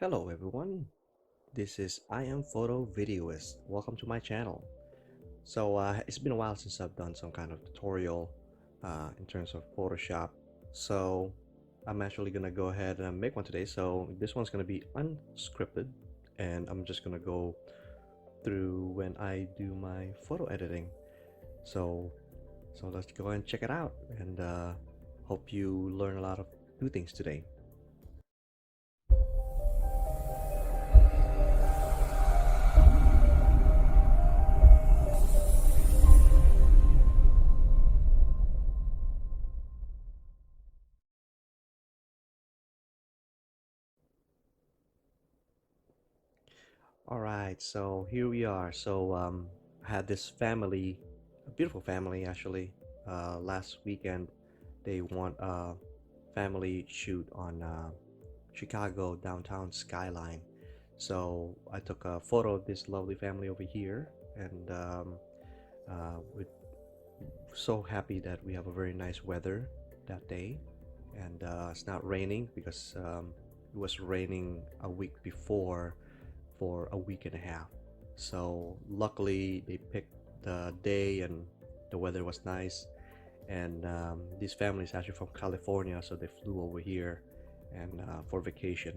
Hello everyone, this is I am Photo Videoist. Welcome to my channel. It's been a while since I've done some kind of tutorial in terms of Photoshop. So I'm actually gonna go ahead and make one today. So this one's gonna be unscripted, and I'm just gonna go through when I do my photo editing. So let's go and check it out, and hope you learn a lot of new things today. All right, so here we are. I had this family, a beautiful family actually. Last weekend, they want a family shoot on Chicago downtown skyline. So I took a photo of this lovely family over here, and we're so happy that we have a very nice weather that day, and it's not raining because it was raining a week before for a week and a half. So luckily they picked the day and the weather was nice. And this family is actually from California, so they flew over here and for vacation.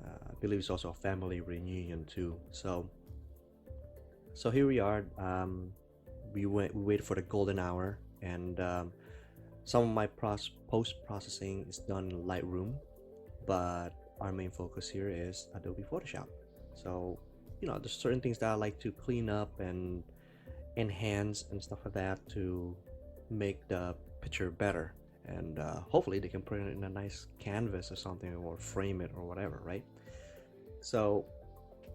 I believe it's also a family reunion too. So here we are. We waited for the golden hour, and some of my post processing is done in Lightroom, but our main focus here is Adobe Photoshop. So, there's certain things that I like to clean up and enhance and stuff like that to make the picture better. And hopefully they can put it in a nice canvas or something, or frame it or whatever, right? So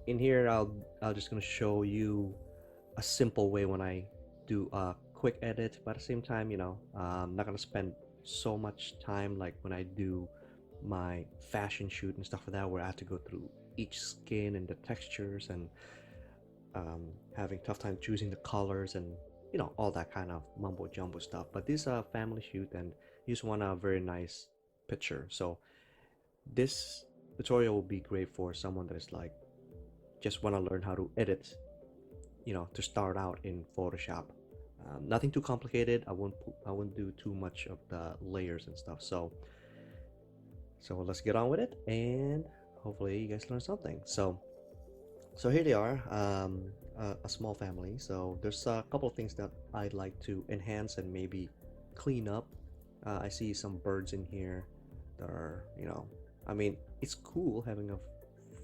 in here, I'll just gonna show you a simple way when I do a quick edit, but at the same time, I'm not gonna spend so much time like when I do my fashion shoot and stuff like that, where I have to go through each skin and the textures and having tough time choosing the colors and all that kind of mumbo jumbo stuff. But this is a family shoot, and you just want a very nice picture. So this tutorial will be great for someone that is like just want to learn how to edit, to start out in Photoshop. Nothing too complicated. I won't do too much of the layers and stuff. So let's get on with it, and hopefully you guys learn something. So here they are, a small family. So there's a couple of things that I'd like to enhance and maybe clean up. I see some birds in here that are, I mean, it's cool having a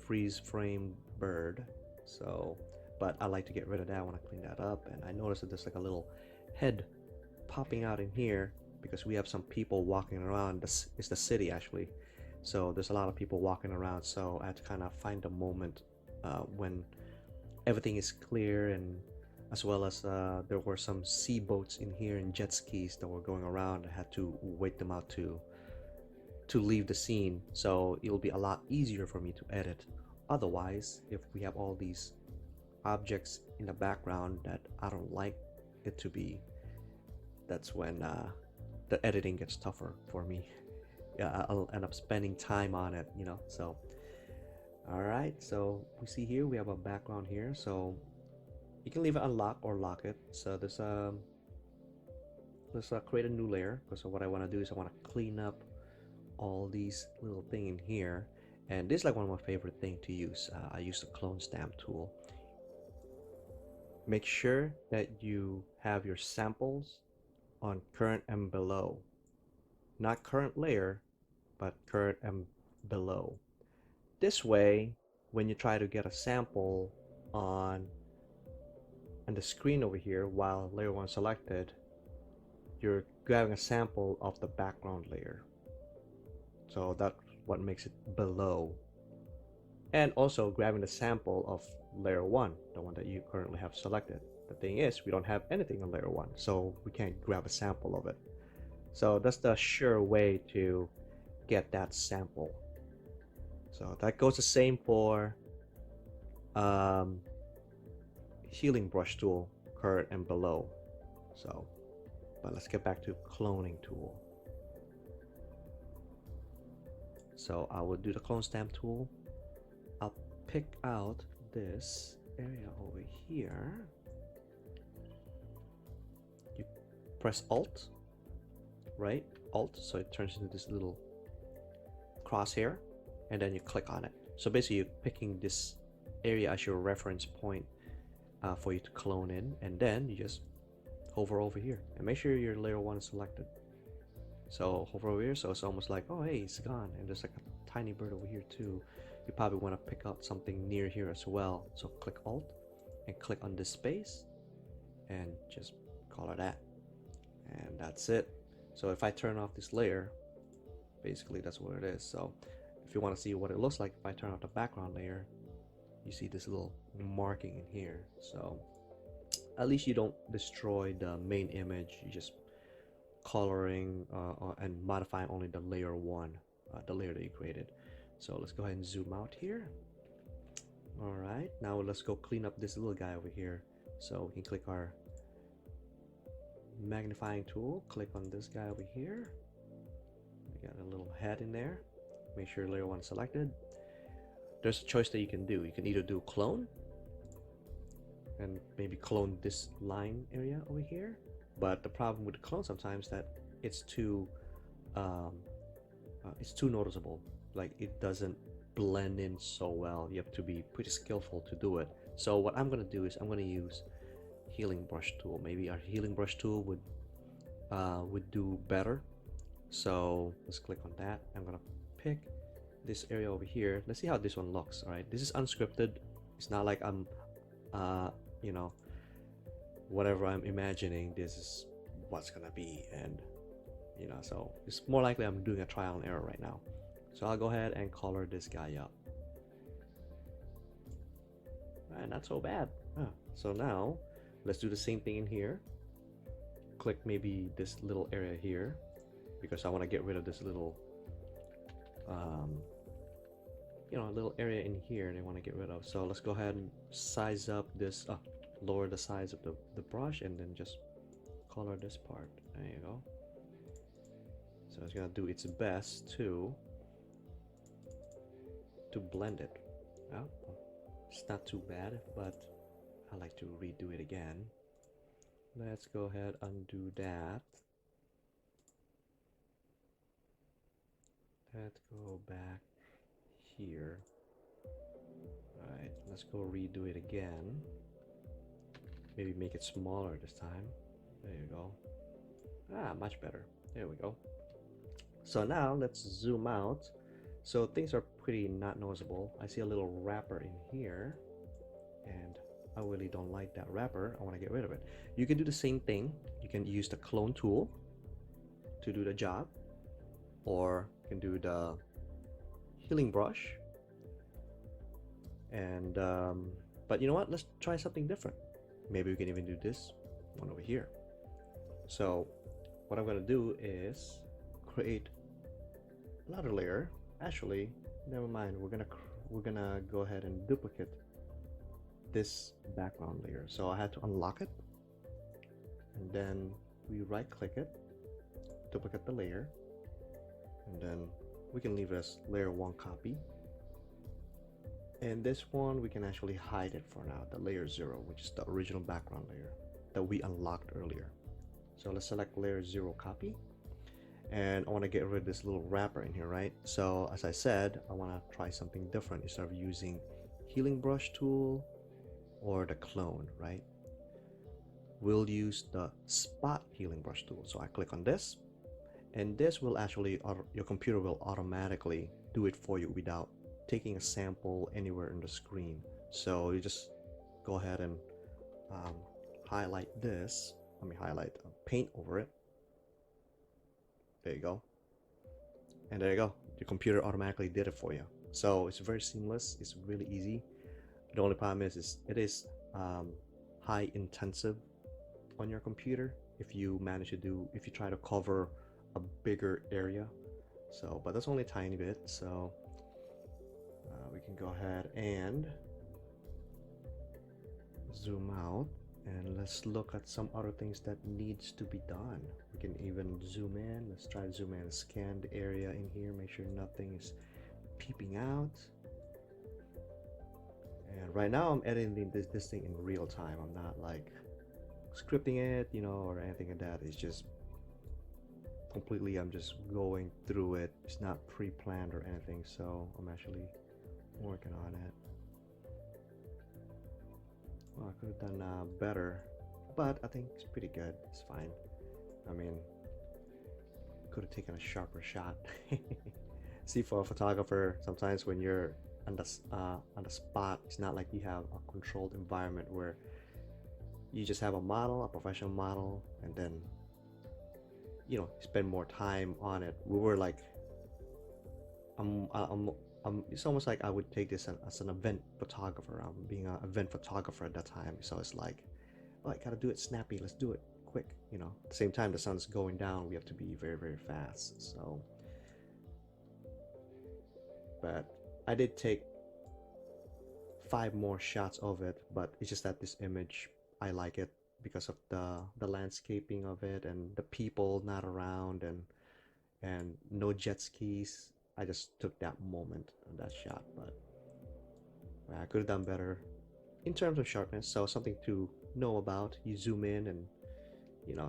freeze frame bird. But I like to get rid of that when I clean that up. And I noticed that there's like a little head popping out in here because we have some people walking around. This is the city actually. So there's a lot of people walking around. So I had to kind of find a moment when everything is clear, and as well as there were some sea boats in here and jet skis that were going around. I had to wait them out to leave the scene, so it'll be a lot easier for me to edit. Otherwise, if we have all these objects in the background that I don't like it to be, that's when the editing gets tougher for me. Yeah, I'll end up spending time on it, so all right, so we see here we have a background here, so you can leave it unlocked or lock it. So let's create a new layer, because what I want to do is I want to clean up all these little thing in here. And this is like one of my favorite thing to use. I use the clone stamp tool. Make sure that you have your samples on current and below, not current layer, but current and below. This way, when you try to get a sample on the screen over here while layer 1 selected, you're grabbing a sample of the background layer. So that's what makes it below. And also grabbing the sample of layer 1, the one that you currently have selected. The thing is, we don't have anything on layer 1, so we can't grab a sample of it. So that's the sure way to get that sample. So that goes the same for healing brush tool, current and below. But let's get back to cloning tool. So I will do the clone stamp tool, I'll pick out this area over here. You press Alt, right? Alt, so it turns into this little crosshair, and then you click on it. So basically you're picking this area as your reference point for you to clone in, and then you just hover over here and make sure your layer 1 is selected. So hover over here, so it's almost like, oh hey, it's gone, and there's like a tiny bird over here too. You probably want to pick out something near here as well, so click Alt and click on this space and just color that, and that's it. So if I turn off this layer, basically that's what it is. So if you want to see what it looks like, if I turn off the background layer, you see this little marking in here. So at least you don't destroy the main image, you just coloring and modifying only the layer 1, the layer that you created. So let's go ahead and zoom out here. All right, now let's go clean up this little guy over here. So we can click our magnifying tool, click on this guy over here. We got a little head in there. Make sure layer 1 is selected. There's a choice that you can do. You can either do clone and maybe clone this line area over here, but the problem with the clone sometimes that it's too noticeable. Like it doesn't blend in so well. You have to be pretty skillful to do it. So what I'm gonna do is I'm gonna use healing brush tool. Maybe our healing brush tool would do better. So let's click on that. I'm gonna pick this area over here. Let's see how this one looks. All right, this is unscripted. It's not like I'm you know, whatever I'm imagining, this is what's gonna be, and you know, so it's more likely I'm doing a trial and error right now. So I'll go ahead and color this guy up. Not so bad. So now let's do the same thing in here. Click maybe this little area here, because I want to get rid of this little you know, little area in here they want to get rid of. So let's go ahead and size up this, lower the size of the brush, and then just color this part. There you go. So it's gonna do its best to blend it. Well, it's not too bad, but I like to redo it again. Let's go ahead, undo that. Let's go back here. Alright, let's go redo it again. Maybe make it smaller this time. There you go. Much better. There we go. So now let's zoom out. So things are pretty not noticeable. I see a little wrapper in here, and I really don't like that wrapper. I want to get rid of it. You can do the same thing. You can use the clone tool to do the job, or you can do the healing brush. And but you know what, let's try something different. Maybe we can even do this one over here. So what I'm gonna do is create another layer. Actually, never mind, we're gonna go ahead and duplicate this background layer. So I had to unlock it, and then we right click it, duplicate the layer, and then we can leave it as layer 1 copy. And this one we can actually hide it for now, the layer 0, which is the original background layer that we unlocked earlier. So let's select layer 0 copy, and I want to get rid of this little wrapper in here, right? So as I said, I want to try something different. Instead of using healing brush tool or the clone, right, we'll use the spot healing brush tool. So I click on this, and this will actually, your computer will automatically do it for you without taking a sample anywhere in the screen. So you just go ahead and highlight this. Let me highlight, paint over it. There you go. And there you go. Your computer automatically did it for you. So it's very seamless. It's really easy. The only problem is it is high intensive on your computer if you try to cover a bigger area. So, but that's only a tiny bit. So we can go ahead and zoom out, and let's look at some other things that needs to be done. We can even zoom in. Let's try to zoom in and scan the area in here, make sure nothing is peeping out. And right now I'm editing this thing in real time. I'm not like scripting it, or anything like that. It's just completely, I'm just going through it. It's not pre-planned or anything, so I'm actually working on it. Well, I could have done better, but I think it's pretty good. It's fine. I mean, could have taken a sharper shot. See, for a photographer, sometimes when you're on the spot, it's not like you have a controlled environment where you just have a model, a professional model, and then spend more time on it. We were like, it's almost like I would take this as an event photographer. I'm being an event photographer at that time, so it's like, oh, I gotta do it snappy. Let's do it quick. At the same time, the sun's going down. We have to be very, very fast. So, but I did take 5 more shots of it. But it's just that this image, I like it because of the landscaping of it and the people not around and no jet skis. I just took that moment of that shot, but I could have done better in terms of sharpness. So something to know about. You zoom in and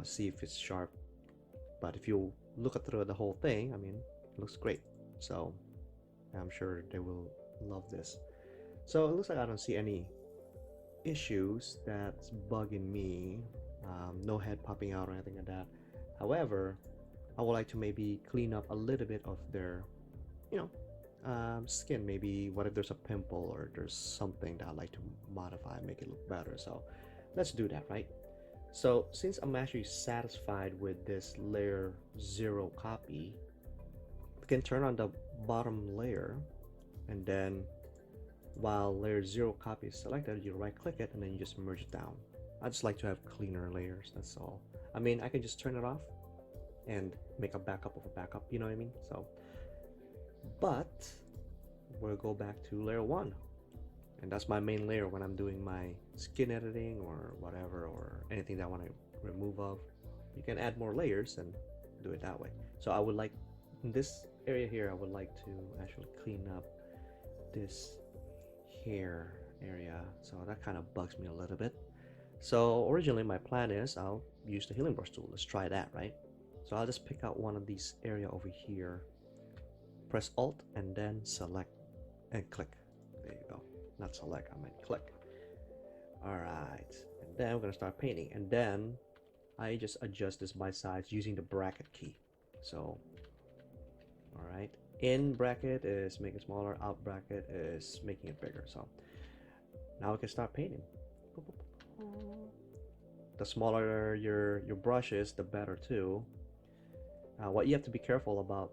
see if it's sharp. But if you look at through the whole thing, I mean, it looks great. So I'm sure they will love this. So it looks like I don't see any issues that's bugging me. No head popping out or anything like that. However, I would like to maybe clean up a little bit of their skin. Maybe what if there's a pimple or there's something that I'd like to modify, make it look better. So let's do that, right? So since I'm actually satisfied with this layer 0 copy, we can turn on the bottom layer, and then while layer 0 copy is selected, you right click it and then you just merge it down. I just like to have cleaner layers, that's all. I mean, I can just turn it off and make a backup of a backup, you know what I mean? So, but we'll go back to layer 1, and that's my main layer when I'm doing my skin editing or whatever, or anything that I want to remove of. You can add more layers and do it that way. So I would like, in this area here, I would like to actually clean up this hair area. So that kind of bugs me a little bit. So originally my plan is I'll use the healing brush tool. Let's try that, right? So I'll just pick out one of these area over here, press Alt and then select and click. There you go. Not select, I meant click. Alright, and then we're gonna start painting, and then I just adjust this by size using the bracket key. So alright, in bracket is making it smaller, out bracket is making it bigger. So now we can start painting. The smaller your brush is, the better too. What you have to be careful about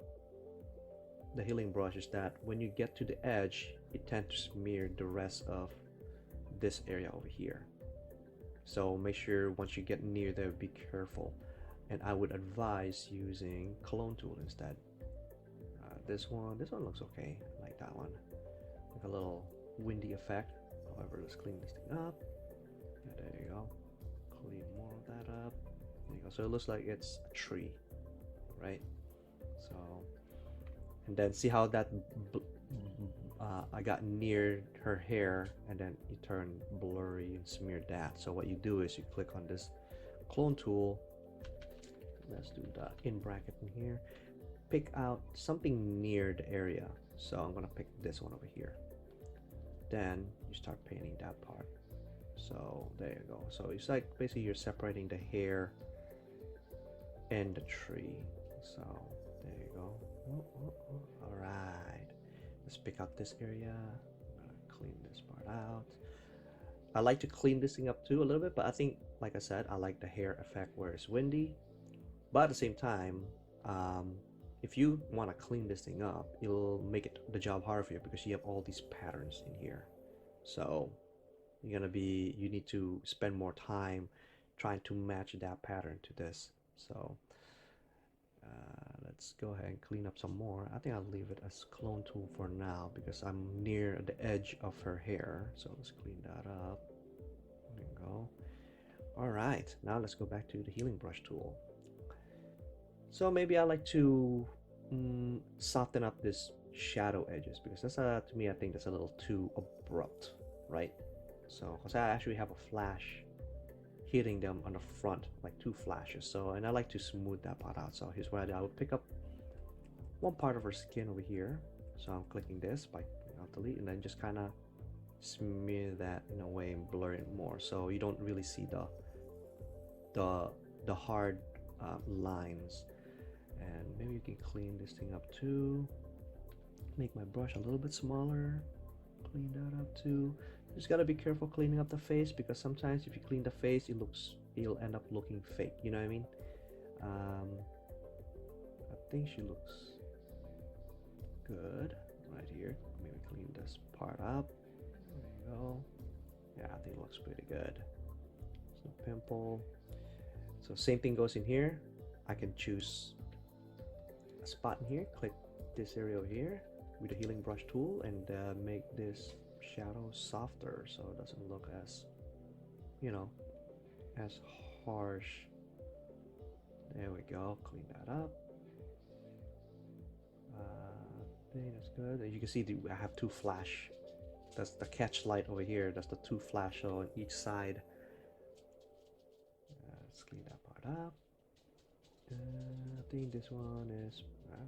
the healing brush is that when you get to the edge, it tends to smear the rest of this area over here. So make sure once you get near there, be careful. And I would advise using clone tool instead. This one looks okay. I like that one. Like a little windy effect. However, let's clean this thing up. Yeah, there you go. Clean more of that up. There you go. So it looks like it's a tree, right? So, and then see how that I got near her hair, and then it turned blurry and smeared that. So what you do is you click on this clone tool. Let's do the in bracket in here. Pick out something near the area. So I'm gonna pick this one over here. Then you start painting that part. So there you go. So it's like basically you're separating the hair and the tree. So there you go. All right. Let's pick out this area. I'm gonna clean this part out. I like to clean this thing up too a little bit, but I think, like I said, I like the hair effect where it's windy. But at the same time, if you want to clean this thing up, it'll make it the job harder for you because you have all these patterns in here. So you need to spend more time trying to match that pattern to this. So let's go ahead and clean up some more. I think I'll leave it as clone tool for now because I'm near the edge of her hair. So let's clean that up. There you go. All right, now let's go back to the healing brush tool. So maybe I like to soften up this shadow edges because that's to me, I think that's a little too abrupt. right? So, because I actually have a flash hitting them on the front, like 2 flashes. So, and I like to smooth that part out. So here's what I do. I would pick up one part of her skin over here. So I'm clicking this by delete, and then just kind of smear that in a way and blur it more, so you don't really see the the hard lines. And maybe you can clean this thing up too. Make my brush a little bit smaller. Clean that up too. Just gotta be careful cleaning up the face, because sometimes if you clean the face, it'll end up looking fake. You know what I mean? I think she looks good right here. Maybe clean this part up. There you go. Yeah, I think it looks pretty good. There's no pimple. So same thing goes in here. I can choose a spot in here, click this area over here with the healing brush tool, and make this shadow softer so it doesn't look as, you know, as harsh. There we go. Clean that up. I think that's good. And you can see I have 2 flash. That's the catch light over here. That's the 2 flash on each side. Let's clean that part up. I think this one is,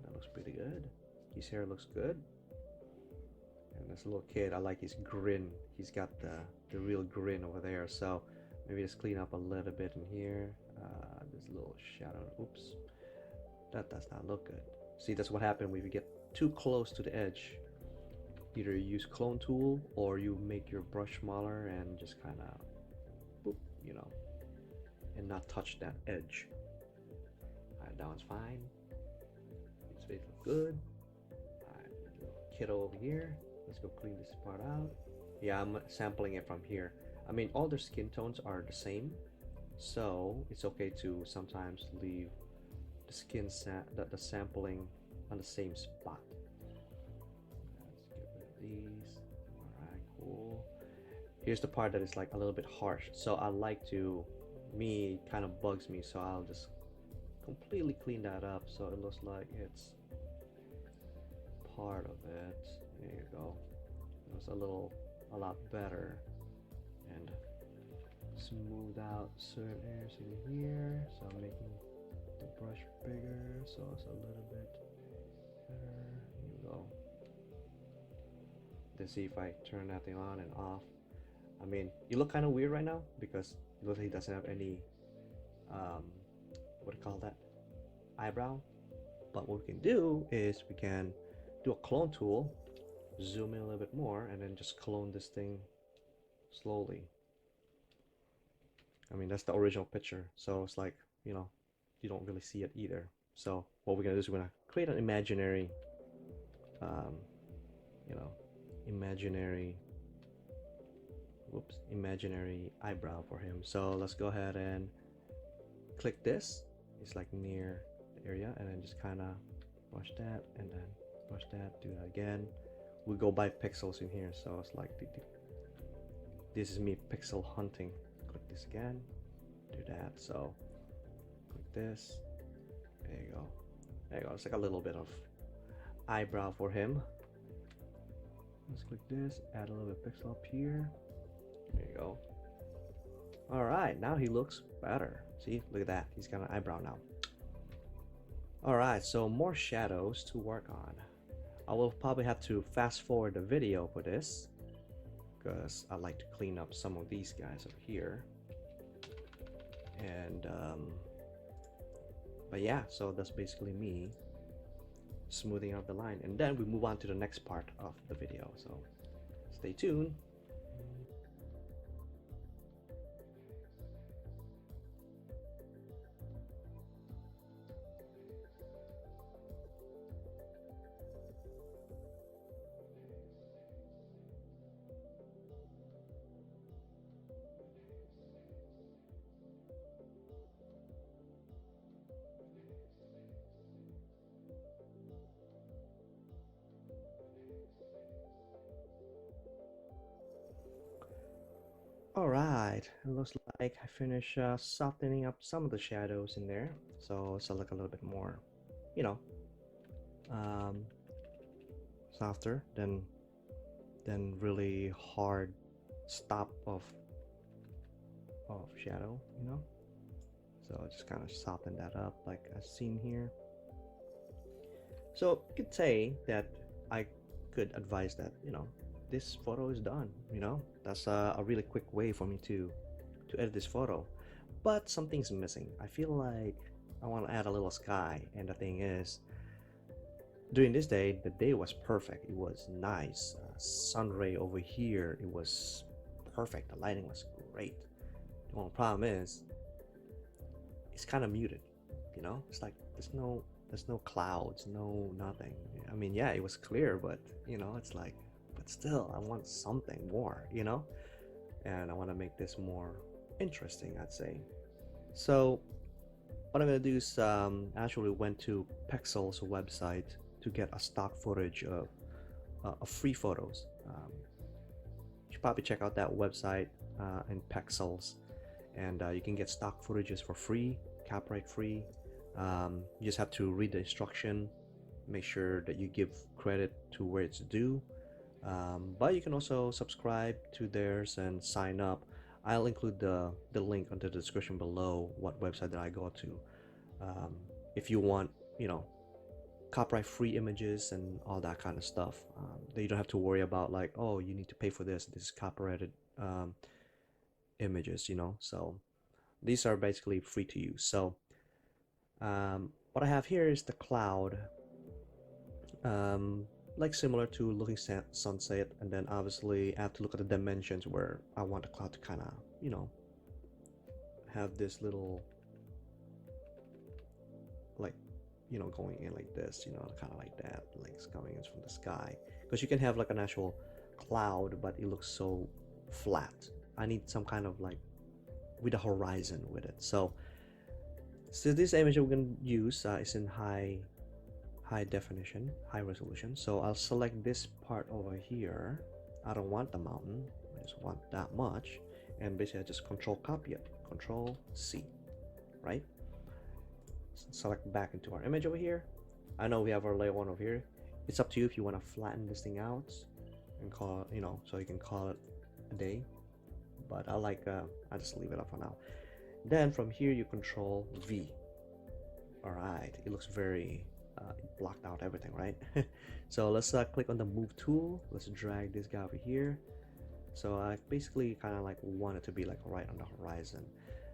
that looks pretty good. His hair looks good. And this little kid, I like his grin. He's got the real grin over there. So maybe just clean up a little bit in here. This little shadow. Oops. That does not look good. See, that's what happened when you get too close to the edge. Either you use clone tool or you make your brush smaller and just kind of, boop, you know, and not touch that edge. Alright, that one's fine. His face looks good. Alright, little kiddo over here. Let's go clean this part out. Yeah, I'm sampling it from here. I mean, all their skin tones are the same, so it's okay to sometimes leave the skin the sampling on the same spot. Let's get rid of these. Alright, cool. Here's the part that is like a little bit harsh, so I like to, it kind of bugs me, so I'll just completely clean that up so it looks like it's part of it. There you go. It looks a lot better. And smooth out certain areas in here, so I'm making the brush bigger so it's a little bit better. Here we go. Let's see if I turn that thing on and off. I mean, you look kind of weird right now because it looks like he doesn't have any what do you call that, eyebrow. But what we can do is we can do a clone tool, zoom in a little bit more, and then just clone this thing slowly. I mean, that's the original picture, so it's like, you know, you don't really see it either. So what we're gonna do is we're gonna create an imaginary you know, imaginary eyebrow for him. So let's go ahead and click this. It's like near the area, and then just kind of brush that, and then brush that, do that again. We go by pixels in here, so it's like this is me pixel hunting. Click this again, do that. So click this, there you go, there you go. It's like a little bit of eyebrow for him. Let's click this, add a little bit of pixel up here, there you go. All right, now he looks better. See, look at that, he's got an eyebrow now. All right, so more shadows to work on. I will probably have to fast forward the video for this because I like to clean up some of these guys over here. And but yeah, so that's basically me smoothing out the line, and then we move on to the next part of the video, so stay tuned. Alright, it looks like I finished softening up some of the shadows in there, so it's look a little bit more, you know, softer than really hard stop of shadow, you know. So I just kind of soften that up like I've seen here. So you could say that I could advise that, you know, this photo is done, you know. That's a really quick way for me to edit this photo. But something's missing. I feel like I want to add a little sky, and the thing is, during this day, the day was perfect. It was nice. Sun ray over here, it was perfect. The lighting was great. The only problem is, it's kind of muted. You know, it's like there's no clouds, no nothing. I mean, yeah, it was clear, but you know, it's like, but still, I want something more. You know, and I want to make this more interesting, I'd say. So what I'm gonna do is actually went to Pexel's website to get a stock footage of free photos. You should probably check out that website in Pexels, and you can get stock footages for free, copyright free. You just have to read the instruction, make sure that you give credit to where it's due. But you can also subscribe to theirs and sign up. I'll include the link under the description below what website that I go to. If you want, you know, copyright free images and all that kind of stuff, that you don't have to worry about like, oh, you need to pay for this is copyrighted images, you know. So these are basically free to use. So what I have here is the cloud, like similar to looking sunset, and then obviously I have to look at the dimensions where I want the cloud to kind of, you know, have this little, like, you know, going in like this, you know, kind of like that, like it's coming in from the sky, because you can have like an actual cloud but it looks so flat. I need some kind of like with a horizon with it. So this image we're going to use is in high definition, high resolution. So I'll select this part over here. I don't want the mountain, I just want that much, and basically I just control copy it, control C, right? Select back into our image over here. I know we have our layer 1 over here. It's up to you if you want to flatten this thing out and call it, you know, so you can call it a day, but I just leave it up for now. Then from here you control V. All right, it looks very it blocked out everything, right? So let's click on the move tool. Let's drag this guy over here. So I basically kind of like want it to be like right on the horizon.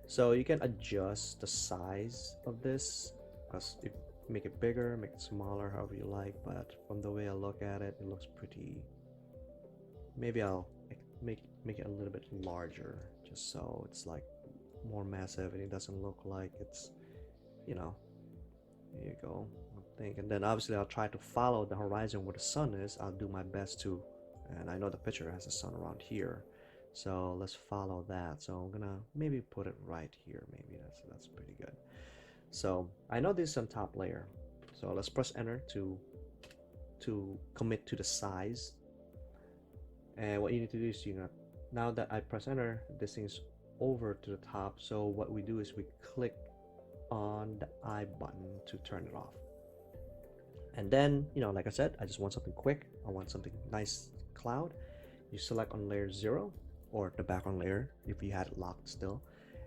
So you can adjust the size of this, because make it bigger, make it smaller, however you like. But from the way I look at it, it looks pretty. Maybe I'll make it a little bit larger, just so it's like more massive and it doesn't look like it's, you know. Here you go. I think, and then obviously I'll try to follow the horizon where the sun is. I'll do my best to, and I know the picture has a sun around here. So let's follow that. So I'm gonna maybe put it right here. Maybe that's pretty good. So I know this is on top layer. So let's press enter to commit to the size. And what you need to do is, you know, now that I press enter, this thing's over to the top. So what we do is we click on the I button to turn it off. And then, you know, like I said, I just want something quick. I want something nice cloud. You select on layer 0 or the background layer if you had it locked still,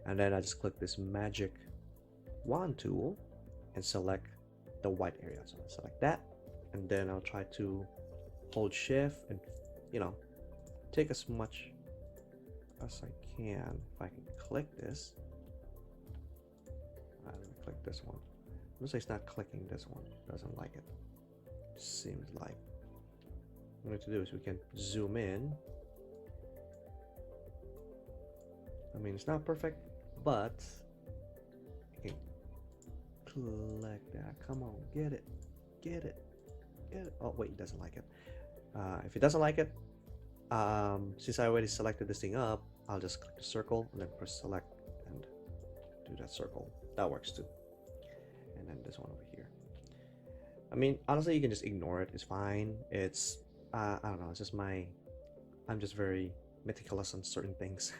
and then I just click this magic wand tool and select the white area. So I select that, and then I'll try to hold shift and, you know, take as much as I can. If I can click this, let me click this one. Looks like it's not clicking this one, doesn't like it. Seems like what we need to do is we can zoom in. I mean, it's not perfect, but you can click that. Come on, get it, get it, get it. Oh wait, it doesn't like it. If it doesn't like it, since I already selected this thing up, I'll just click the circle and then press select and do that circle. That works too. And then this one over here. I mean, honestly, you can just ignore it. It's fine. It's I don't know. It's just I'm just very meticulous on certain things.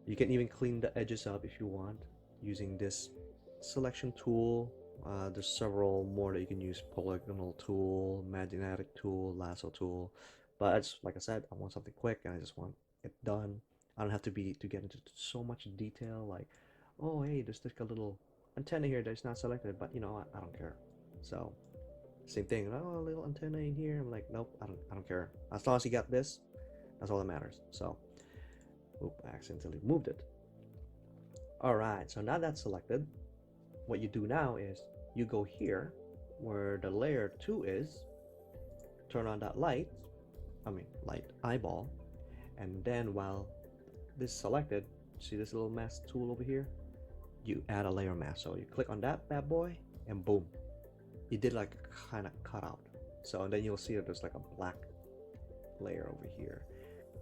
You can even clean the edges up if you want using this selection tool. There's several more that you can use: polygonal tool, magnetic tool, lasso tool. But I just, like I said, I want something quick and I just want it done. I don't have to get into so much detail like, oh hey, there's like a little antenna here that's not selected, but you know what, I don't care. So same thing, oh, a little antenna in here. I'm like, nope, I don't care. As long as you got this, that's all that matters. So, oop, I accidentally moved it. All right, so now that's selected. What you do now is you go here where the layer 2 is, turn on that light, light eyeball, and then while this is selected, see this little mask tool over here? You add a layer mask. So you click on that bad boy and boom, you did like a kind of cutout. So and then you'll see that there's like a black layer over here.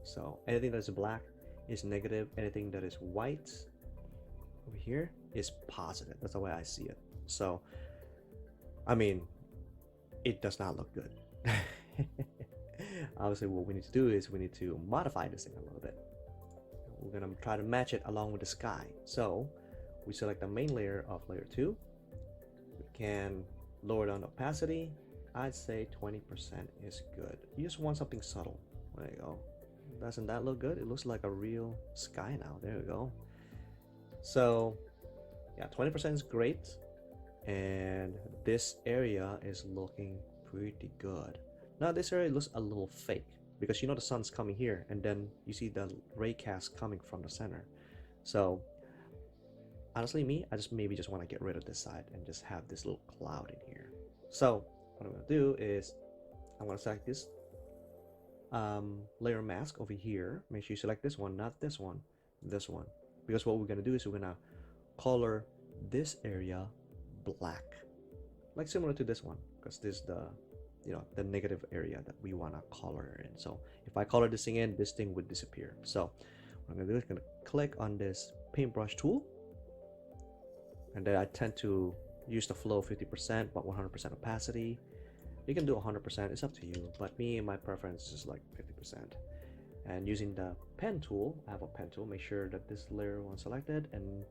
So anything that's black is negative, anything that is white over here is positive. That's the way I see it. So I mean, it does not look good. Obviously what we need to do is we need to modify this thing a little bit. We're gonna try to match it along with the sky. So we select the main layer of layer 2. We can lower down the opacity. I'd say 20% is good. You just want something subtle. There you go. Doesn't that look good? It looks like a real sky now. There we go. So yeah, 20% is great. And this area is looking pretty good. Now this area looks a little fake because you know the sun's coming here and then you see the ray cast coming from the center. So honestly, I maybe just want to get rid of this side and just have this little cloud in here. So what I'm going to do is I'm going to select this layer mask over here. Make sure you select this one, not this one, this one. Because what we're going to do is we're going to color this area black, like similar to this one, because this is the negative area that we want to color in. So if I color this thing in, this thing would disappear. So what I'm going to do is going to click on this paintbrush tool, and then I tend to use the flow 50% but 100% opacity. You can do 100%, it's up to you, but my preference is like 50%. And using the pen tool, I have a pen tool, make sure that this layer one selected and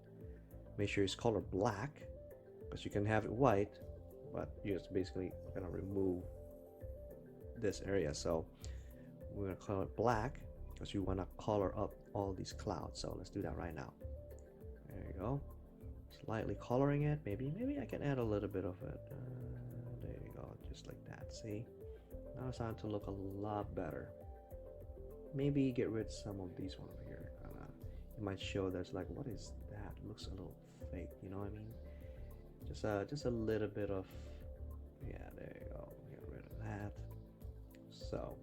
make sure it's color black, because you can have it white, but you're just basically gonna remove this area. So we're gonna color it black because you want to color up all these clouds. So let's do that right now. There you go. Slightly coloring it. Maybe I can add a little bit of it. There you go, just like that. See, now it's starting to look a lot better. Maybe get rid of some of these one over here. It might show there's like, what is that? It looks a little fake. You know what I mean? Just a little bit of, yeah. There you go. Get rid of that. So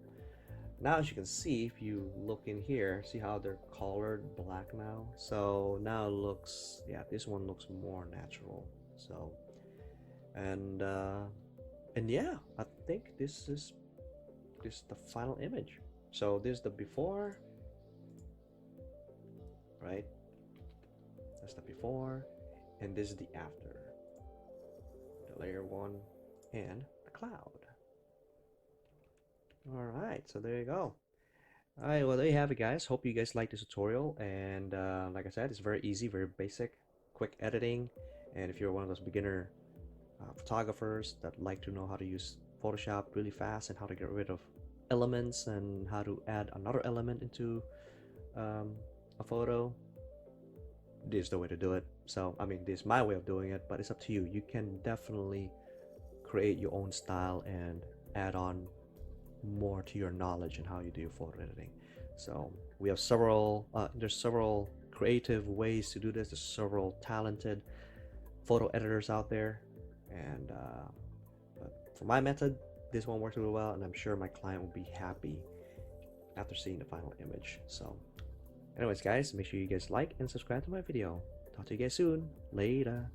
now, as you can see, if you look in here, see how they're colored black now? So now it looks, yeah, this one looks more natural. So, and yeah, I think this is the final image. So this is the before, right? That's the before, and this is the after. The layer 1 and the cloud. Alright, so there you go. Alright, well there you have it, guys. Hope you guys like this tutorial, and like I said, it's very easy, very basic, quick editing. And if you're one of those beginner photographers that like to know how to use Photoshop really fast and how to get rid of elements and how to add another element into a photo, this is the way to do it. So I mean, this is my way of doing it, but it's up to you. You can definitely create your own style and add on more to your knowledge and how you do your photo editing. So we have several there's several creative ways to do this. There's several talented photo editors out there, and but for my method, this one works really well, and I'm sure my client will be happy after seeing the final image. So anyways, guys, make sure you guys like and subscribe to my video. Talk to you guys soon. Later.